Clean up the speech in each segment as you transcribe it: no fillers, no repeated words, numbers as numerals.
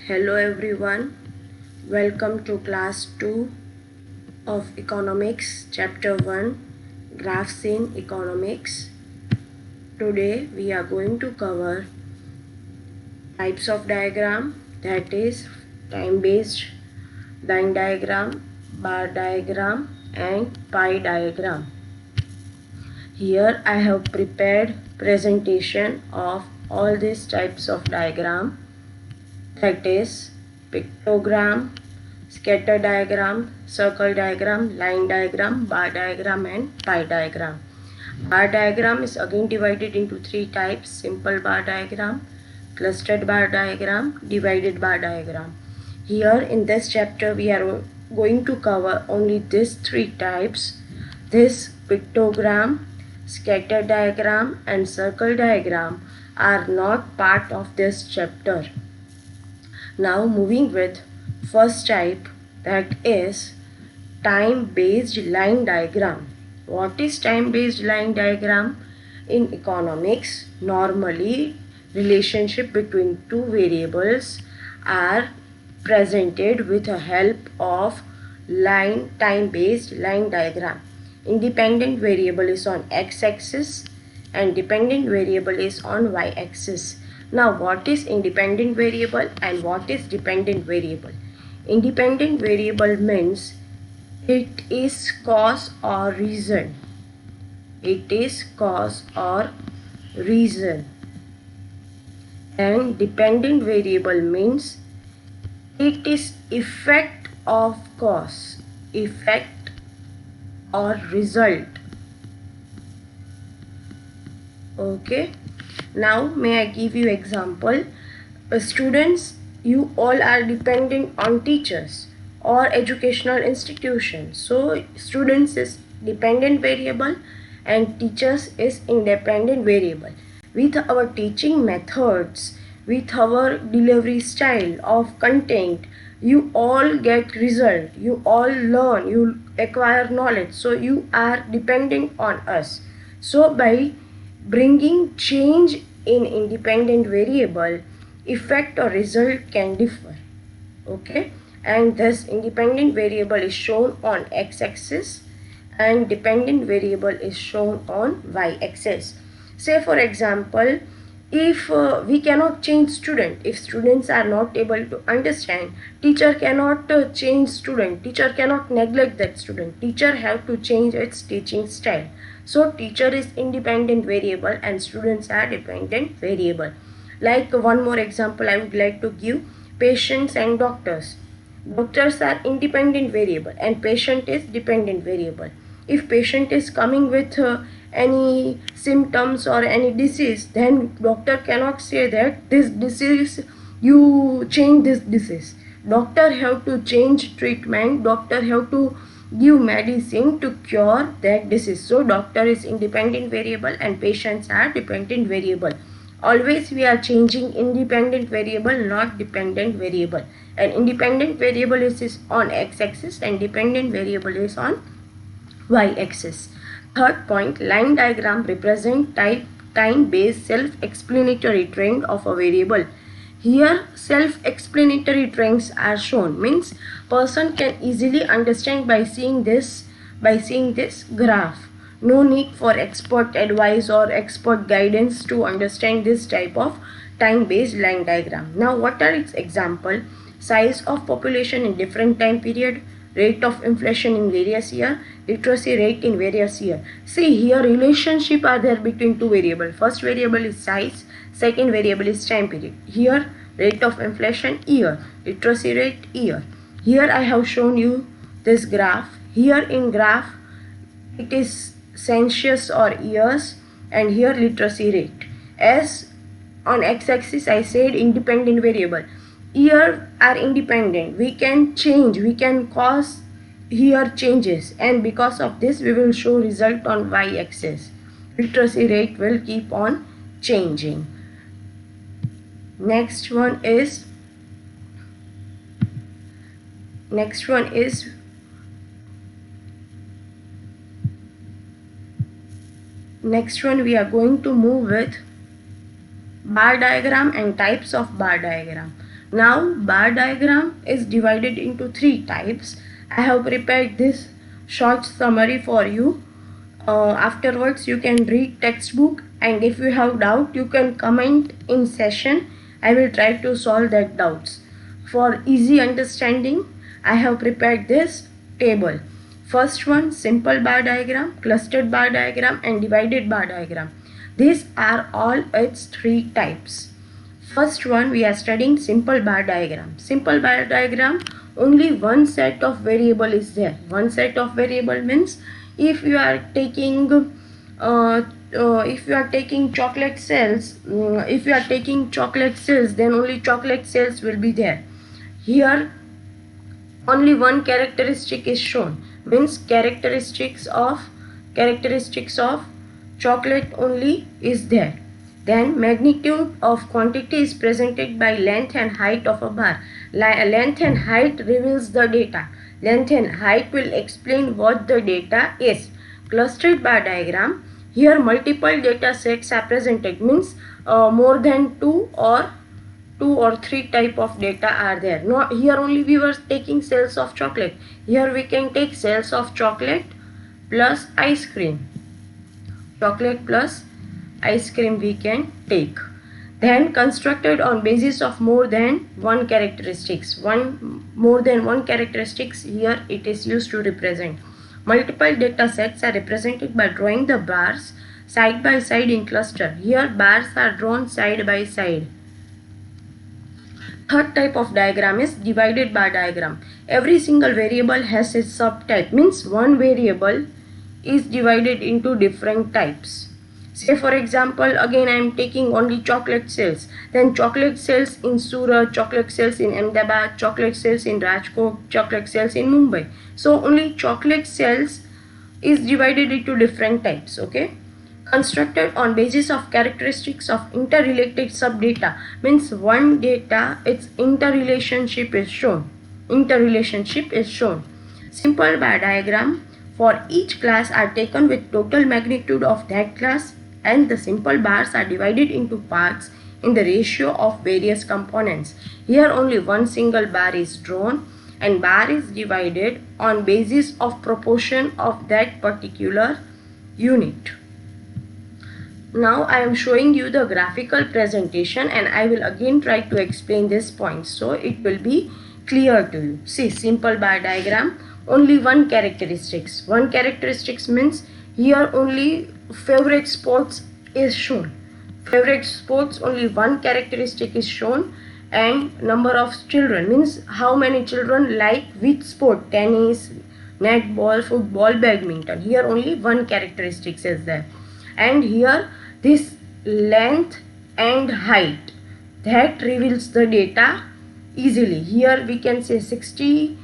Hello everyone, welcome to class 2 of economics chapter 1 graphs in economics. Today we are going to cover types of diagram, that is time based line diagram, bar diagram and pie diagram. Here I have prepared presentation of all these types of diagram, that is pictogram, scatter diagram, circle diagram, line diagram, bar diagram and pie diagram. Bar diagram is again divided into three types: simple bar diagram, clustered bar diagram, divided bar diagram. Here in this chapter we are going to cover only these three types. This pictogram, scatter diagram and circle diagram are not part of this chapter. Now moving with first type, that is time based line diagram. What is time based line diagram? In economics, normally relationship between two variables are presented with the help of time based line diagram. Independent variable is on x-axis and dependent variable is on y-axis. Now what is independent variable and what is dependent variable? Independent variable means it is cause or reason. It is cause or reason. And dependent variable means it is effect of cause, effect or result. Okay. Now may I give you example? Students, you all are dependent on teachers or educational institutions. So students is dependent variable and teachers is independent variable. With our teaching methods, with our delivery style of content, you all get result, you all learn, you acquire knowledge. So you are dependent on us. So by bringing change in independent variable, effect or result can differ. Okay, and thus independent variable is shown on x-axis and dependent variable is shown on y-axis. Say for example, if we cannot change student, if students are not able to understand, teacher cannot change student, teacher cannot neglect that student, teacher have to change its teaching style. So teacher is independent variable and students are dependent variable. Like one more example I would like to give: patients and doctors. Doctors are independent variable and patient is dependent variable. If patient is coming with any symptoms or any disease, then doctor cannot say that this disease, you change this disease. Doctor have to change treatment, doctor have to give medicine to cure that disease. So doctor is independent variable and patients are dependent variable. Always we are changing independent variable, not dependent variable. And independent variable is on x-axis and dependent variable is on y-axis. Third point, line diagram represent time-based self-explanatory trend of a variable. Here self-explanatory trends are shown, means person can easily understand by seeing this graph. No need for expert advice or expert guidance to understand this type of time-based line diagram. Now what are its example? Size of population in different time period, rate of inflation in various year, literacy rate in various year. See here relationship are there between two variables. First variable is size, second variable is time period. Here rate of inflation year, literacy rate year. Here I have shown you this graph. Here in graph it is census or years and here literacy rate. As on x-axis I said independent variable. Year are independent, we can change, we can cause here changes, and because of this we will show result on y-axis. Literacy rate will keep on changing. Next one is we are going to move with bar diagram and types of bar diagram. Now bar diagram is divided into 3 types. I have prepared this short summary for you. Afterwards you can read textbook, and if you have doubt you can comment in session. I will try to solve that doubts. For easy understanding, I have prepared this table. First one, simple bar diagram, clustered bar diagram and divided bar diagram. These are all its 3 types. First one, we are studying simple bar diagram. Simple bar diagram, only one set of variable is there. One set of variable means if you are taking chocolate cells, then only chocolate cells will be there. Here only one characteristic is shown, means characteristics of chocolate only is there. Then magnitude of quantity is presented by length and height of a bar. Length and height reveals the data. Length and height will explain what the data is. Clustered bar diagram, here multiple data sets are presented, means more than two or 3 type of data are there. Not here only we were taking cells of chocolate. Here we can take cells of chocolate plus ice cream. Chocolate plus ice cream we can take. Then constructed on basis of more than one characteristics. More than one characteristics, here it is used to represent. Multiple data sets are represented by drawing the bars side by side in cluster. Here bars are drawn side by side. Third type of diagram is divided bar diagram. Every single variable has its subtype, means one variable is divided into different types. Say for example, again I am taking only chocolate cells. Then chocolate cells in Surat, chocolate cells in Ahmedabad, chocolate cells in Rajkot, chocolate cells in Mumbai. So only chocolate cells is divided into different types. Okay. Constructed on basis of characteristics of interrelated subdata, means one data, its interrelationship is shown. Simple bar diagram for each class are taken with total magnitude of that class, and the simple bars are divided into parts in the ratio of various components. Here only one single bar is drawn, and bar is divided on basis of proportion of that particular unit. Now I am showing you the graphical presentation, and I will again try to explain this point so it will be clear to you. See, simple bar diagram, only one characteristics. One characteristics means here only favorite sports is shown. Favorite sports, only one characteristic is shown, and number of children, means how many children like which sport, tennis, netball, football, badminton. Here only one characteristics is there. And here this length and height, that reveals the data easily. Here we can say 60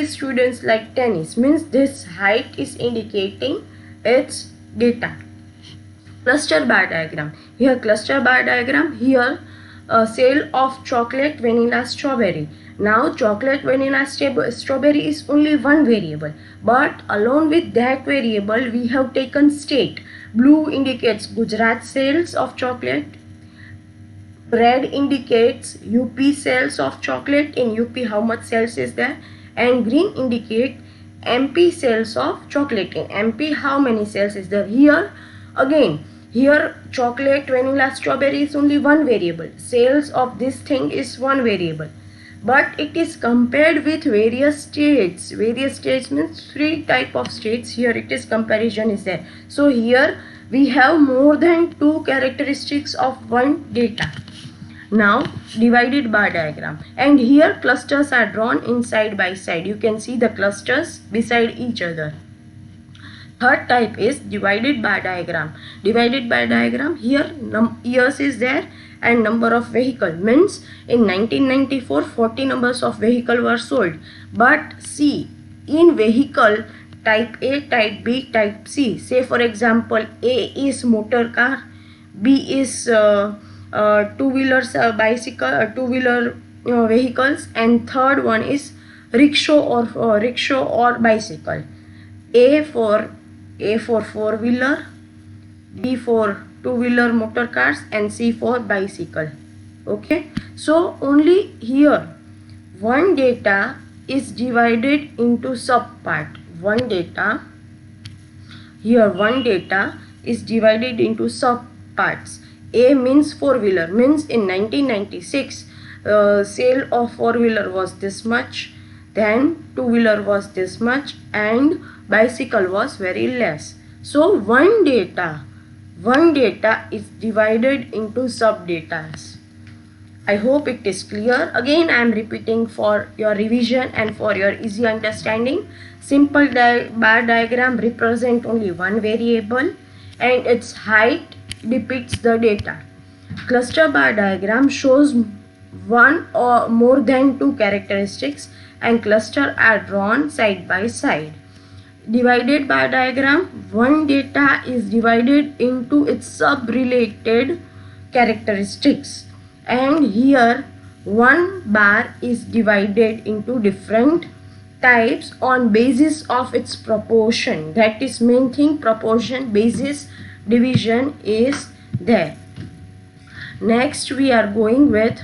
students like tennis, means this height is indicating its data. Cluster bar diagram, here cluster bar diagram, here sale of chocolate, vanilla, strawberry. Now chocolate, vanilla, strawberry is only one variable, but along with that variable we have taken state. Blue indicates Gujarat sales of chocolate. Red indicates UP sales of chocolate. In UP how much sales is there? And green indicate MP sales of chocolate. In MP how many sales is there? Here again, here chocolate, vanilla, strawberry is only one variable. Sales of this thing is one variable. But it is compared with various states. Various states means 3 type of states. Here it is comparison is there. So here we have more than 2 characteristics of one data. Now divided bar diagram, and here clusters are drawn in side by side. You can see the clusters beside each other. Third type is divided bar diagram. Divided bar diagram, here years is there and number of vehicle, means in 1994 40 numbers of vehicle were sold. But see, in vehicle type A, type B, type C, say for example A is motor car, B is two-wheelers, bicycle, two-wheeler vehicles, and third one is rickshaw or bicycle. A for four-wheeler, B for two-wheeler motor cars, and C for bicycle. Okay, so only here one data is divided into subpart. One data is divided into subparts. A means four-wheeler, means in 1996 sale of four-wheeler was this much, then two-wheeler was this much, and bicycle was very less. So one data is divided into sub-datas. I hope it is clear. Again, I am repeating for your revision and for your easy understanding. Simple bar diagram represents only one variable and its height depicts the data. Cluster bar diagram shows one or more than two characteristics and cluster are drawn side by side. Divided bar diagram, one data is divided into its sub-related characteristics. And here one bar is divided into different types on basis of its proportion. That is main thing, proportion, basis, division is there. Next we are going with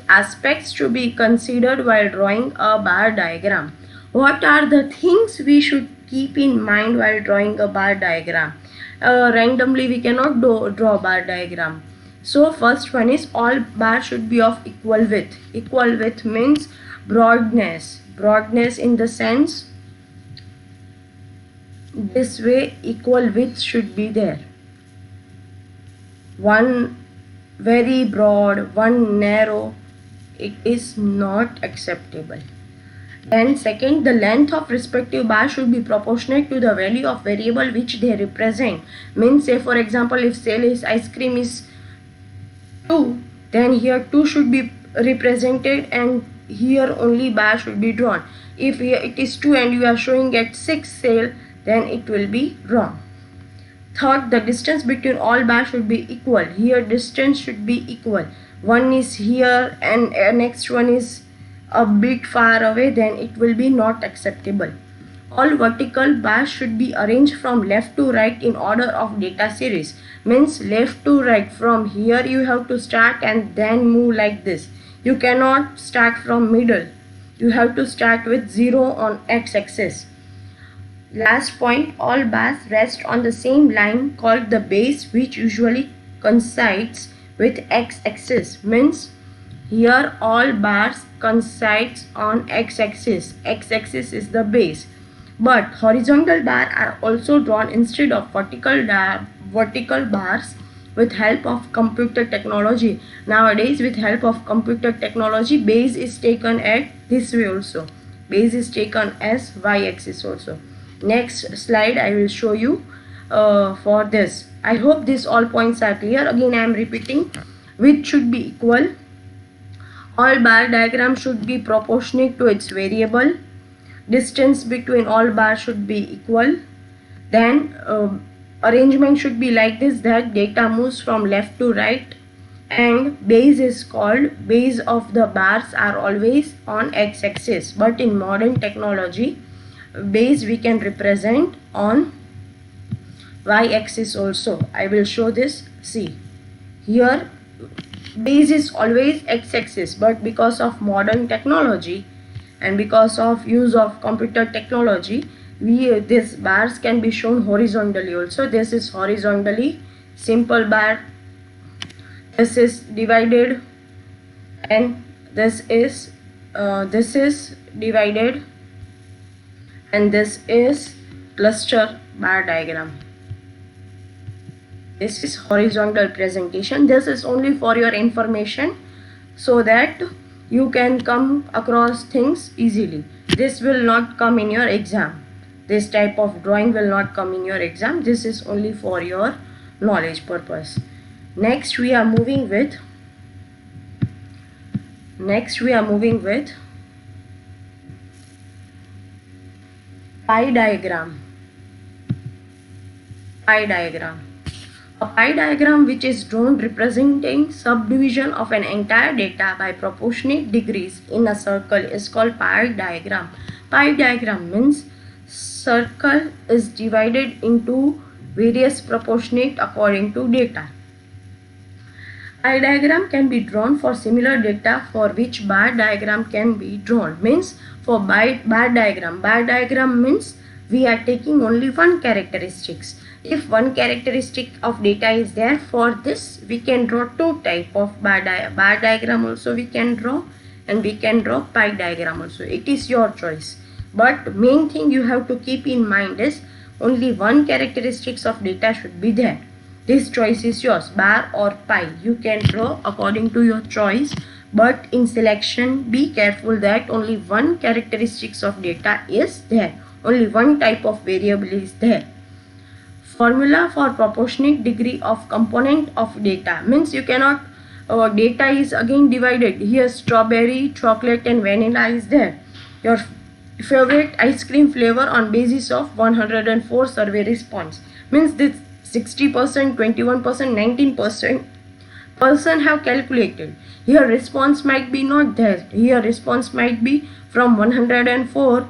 aspects to be considered while drawing a bar diagram. What are the things we should keep in mind while drawing a bar diagram? Randomly we cannot draw bar diagram. So first one is all bars should be of equal width. Equal width means broadness in the sense this way equal width should be there. One very broad, one narrow, it is not acceptable. And second, the length of respective bar should be proportionate to the value of variable which they represent. Means, say for example, if sale is ice cream is 2, then here 2 should be represented and here only bar should be drawn. If here it is 2 and you are showing at 6 sale, then it will be wrong. Third, the distance between all bars should be equal. Here distance should be equal. One is here and next one is a bit far away, then it will be not acceptable. All vertical bars should be arranged from left to right in order of data series. Means left to right, from here you have to start and then move like this. You cannot start from middle. You have to start with 0 on x-axis. Last point, all bars rest on the same line called the base, which usually coincides with x-axis. Means here all bars coincides on x-axis. X-axis is the base. But horizontal bars are also drawn instead of vertical bars with help of computer technology. Nowadays, with help of computer technology, base is taken at this way also. Base is taken as y-axis also. Next slide I will show you for this. I hope these all points are clear. Again I am repeating, width should be equal. All bar diagram should be proportionate to its variable. Distance between all bars should be equal. Then arrangement should be like this, that data moves from left to right, and base is called, base of the bars are always on x-axis, but in modern technology base we can represent on y-axis also. I will show this. See, here base is always x-axis, but because of modern technology and because of use of computer technology, these bars can be shown horizontally also. This is horizontally simple bar, this is divided, and this is divided, and this is cluster bar diagram. This is horizontal presentation. This is only for your information so that you can come across things easily. This will not come in your exam. This type of drawing will not come in your exam. This is only for your knowledge purpose. Next we are moving with pie diagram. A pie diagram which is drawn representing subdivision of an entire data by proportionate degrees in a circle is called pie diagram. Pie diagram means circle is divided into various proportionate according to data. Pie diagram can be drawn for similar data for which bar diagram can be drawn. Means for bar diagram means we are taking only one characteristics. If one characteristic of data is there, for this we can draw two type of bar diagram also we can draw, and we can draw pie diagram also. It is your choice. But main thing you have to keep in mind is only one characteristics of data should be there. This choice is yours, bar or pie. You can draw according to your choice, but in selection be careful that only one characteristics of data is there. Only one type of variable is there. Formula for proportionate degree of component of data means you cannot, data is again divided. Here strawberry, chocolate and vanilla is there. Your favorite ice cream flavor on basis of 104 survey response means this 60%, 21%, 19% person have calculated. Here response might be not there. Here response might be from 104,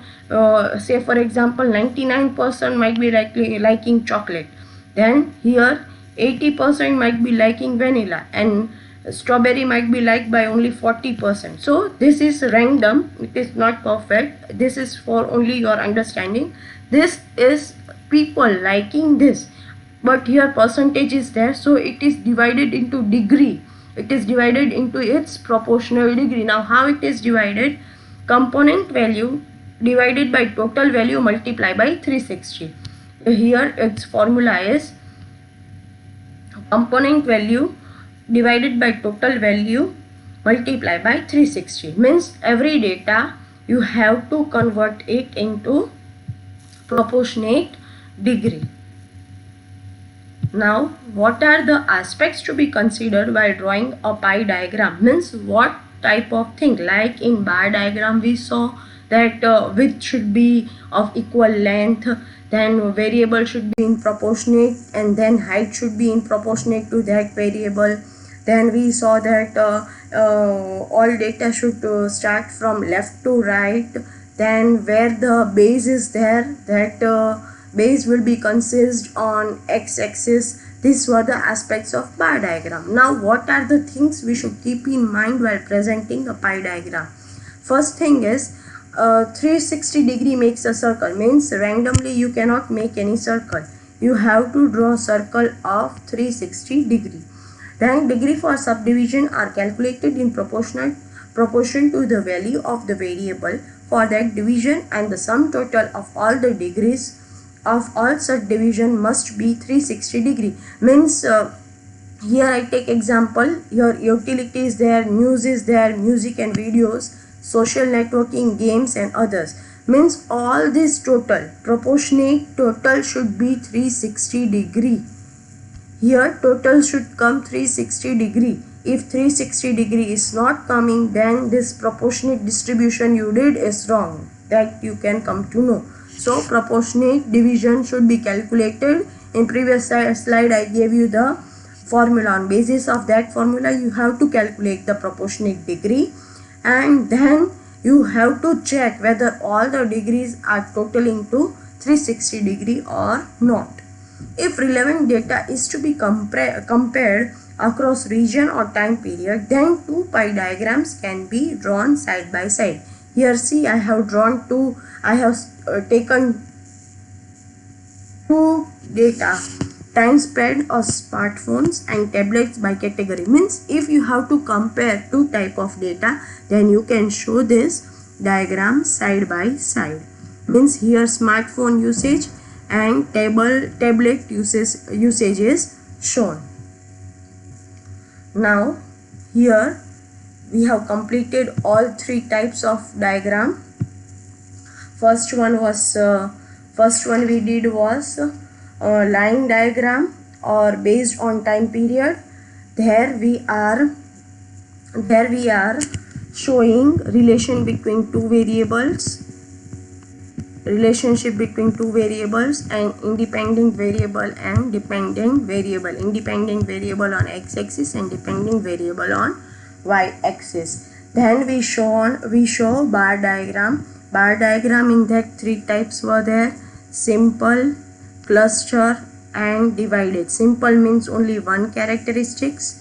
say for example 99% might be liking chocolate. Then here 80% might be liking vanilla, and strawberry might be liked by only 40%. So this is random. It is not perfect. This is for only your understanding. This is people liking this. But here percentage is there, so it is divided into degree. It is divided into its proportional degree. Now how it is divided? Component value divided by total value multiplied by 360. Here its formula is component value divided by total value multiplied by 360. Means every data you have to convert it into proportionate degree. Now, what are the aspects to be considered while drawing a pie diagram? Means what type of thing? Like in bar diagram we saw that width should be of equal length, then variable should be in proportionate, and then height should be in proportionate to that variable. Then we saw that all data should start from left to right. Then where the base is there, that base will be consist on x-axis. These were the aspects of bar diagram. Now what are the things we should keep in mind while presenting a pie diagram? First thing is 360 degree makes a circle. Means randomly you cannot make any circle. You have to draw a circle of 360 degree. Then degree for subdivision are calculated in proportion to the value of the variable for that division, and the sum total of all the degrees of all such division must be 360 degree. Means here I take example, your utility is there, news is there, music and videos, social networking, games and others. Means all this total, proportionate total should be 360 degree. Here total should come 360 degree. If 360 degree is not coming, then this proportionate distribution you did is wrong. That you can come to know. So proportionate division should be calculated. In previous slide I gave you the formula. On basis of that formula you have to calculate the proportionate degree, and then you have to check whether all the degrees are totaling to 360 degree or not. If relevant data is to be compared across region or time period, then two pie diagrams can be drawn side by side. Here see, I have drawn two, I have taken two data, time spread of smartphones and tablets by category. Means if you have to compare two type of data, then you can show this diagram side by side. Means here smartphone usage and tablet usage is shown. Now here we have completed all three types of diagram. First one we did was line diagram or based on time period. There we are showing relationship between two variables and independent variable and dependent variable. Independent variable on x-axis and dependent variable on y-axis. Then we show bar diagram. Bar diagram, in that three types were there: simple, cluster and divided. Simple means only one characteristics,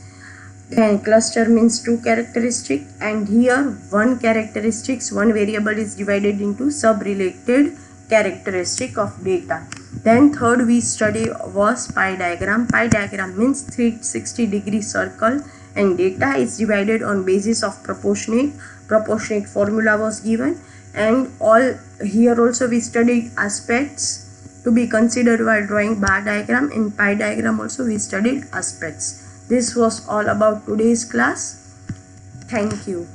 then cluster means two characteristics, and here one characteristics, one variable is divided into sub-related characteristic of data. Then third we study was pie diagram. Pie diagram means 360-degree circle, and data is divided on basis of proportionate formula was given. And all here also we studied aspects to be considered while drawing bar diagram. In pie diagram also we studied aspects. This was all about today's class. Thank you.